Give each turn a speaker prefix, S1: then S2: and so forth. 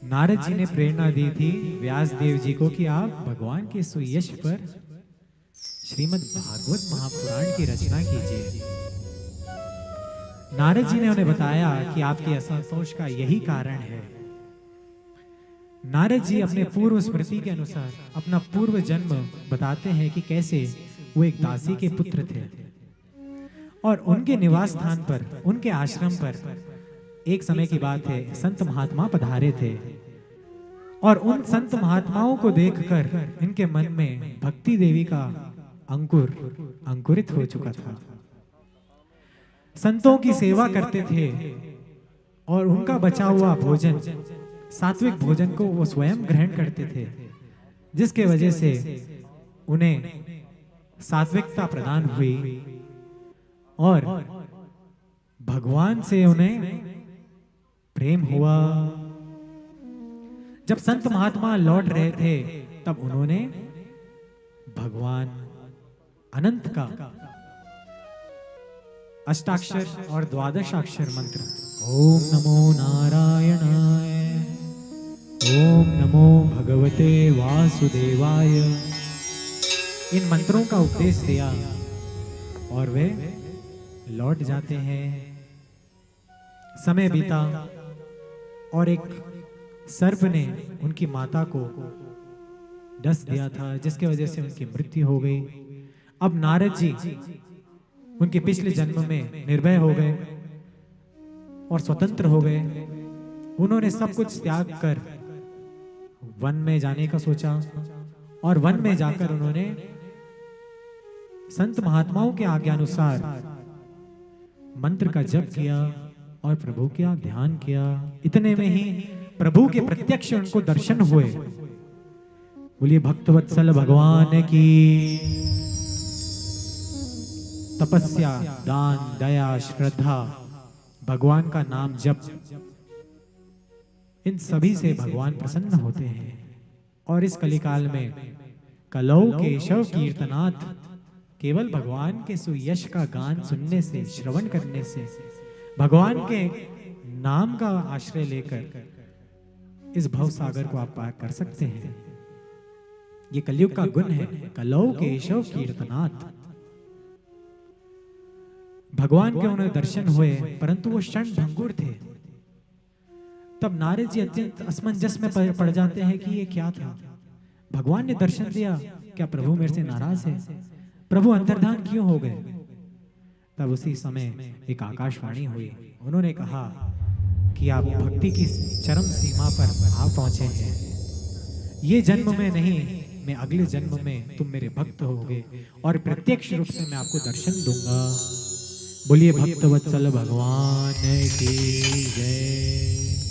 S1: नारद जी ने प्रेरणा दी थी व्यास देव जी को कि आप भगवान के सुयश पर श्रीमद् भागवत महापुराण की रचना कीजिए। नारद जी ने उन्हें बताया कि आपके असंतोष का यही कारण है। नारद जी अपने पूर्व स्मृति के अनुसार अपना पूर्व जन्म बताते हैं कि कैसे वो एक दासी के पुत्र थे और उनके निवास स्थान पर, उनके आश्रम पर एक समय की बात है, संत महात्मा पधारे थे और उन संत महात्माओं को देखकर इनके मन में भक्ति देवी का अंकुर अंकुरित हो चुका था। संतों की सेवा करते थे और उनका बचा हुआ भोजन, सात्विक भोजन को वो स्वयं ग्रहण करते थे, जिसके वजह से उन्हें सात्विकता प्रदान हुई और भगवान से उन्हें प्रेम हुआ। जब संत महात्मा लौट रहे थे तब उन्होंने भगवान अनंत का अष्टाक्षर और द्वादशाक्षर मंत्र ओम नमो नारायणाय, ओम नमो भगवते वासुदेवाय, इन मंत्रों का उपदेश दिया और वे लौट जाते हैं। समय बीता और एक सर्प ने उनकी माता को डस दिया था, जिसके वजह से उनकी मृत्यु हो गई। अब नारद जी उनके पिछले जन्म में निर्भय हो गए और स्वतंत्र हो गए। उन्होंने सब कुछ त्याग कर वन में जाने का सोचा और वन में जाकर उन्होंने संत महात्माओं के आज्ञानुसार मंत्र का जप किया और प्रभु का ध्यान किया। इतने में ही प्रभु के प्रत्यक्ष उनको दर्शन हुए। बोलिए भक्तवत्सल भगवान की। तपस्या, दान, दया, श्रद्धा, भगवान का नाम जप, इन सभी से भगवान प्रसन्न होते हैं। और इस कलिकाल में कलौ केशव कीर्तनाथ, केवल भगवान के सुयश का गान सुनने से, श्रवण करने से, भगवान के नाम का आश्रय लेकर इस भव सागर को आप पार कर सकते हैं। ये कलयुग का गुण है, कलौ केशव कीर्तनाथ। भगवान के उन्हें दर्शन हुए परंतु वो क्षण भंगुर थे। तब नारद जी अत्यंत असमंजस में पड़ जाते हैं कि ये क्या था। भगवान ने दर्शन दिया, क्या प्रभु मेरे से नाराज है? प्रभु अंतर्धान क्यों हो गए? तब उसी समय एक आकाशवाणी हुई। उन्होंने कहा कि आप भक्ति की चरम सीमा पर आ पहुंचे हैं। ये जन्म में नहीं, मैं अगले जन्म में तुम मेरे भक्त होगे और प्रत्यक्ष रूप से मैं आपको दर्शन दूंगा। बोलिए भक्तवत्सल भगवान की जय।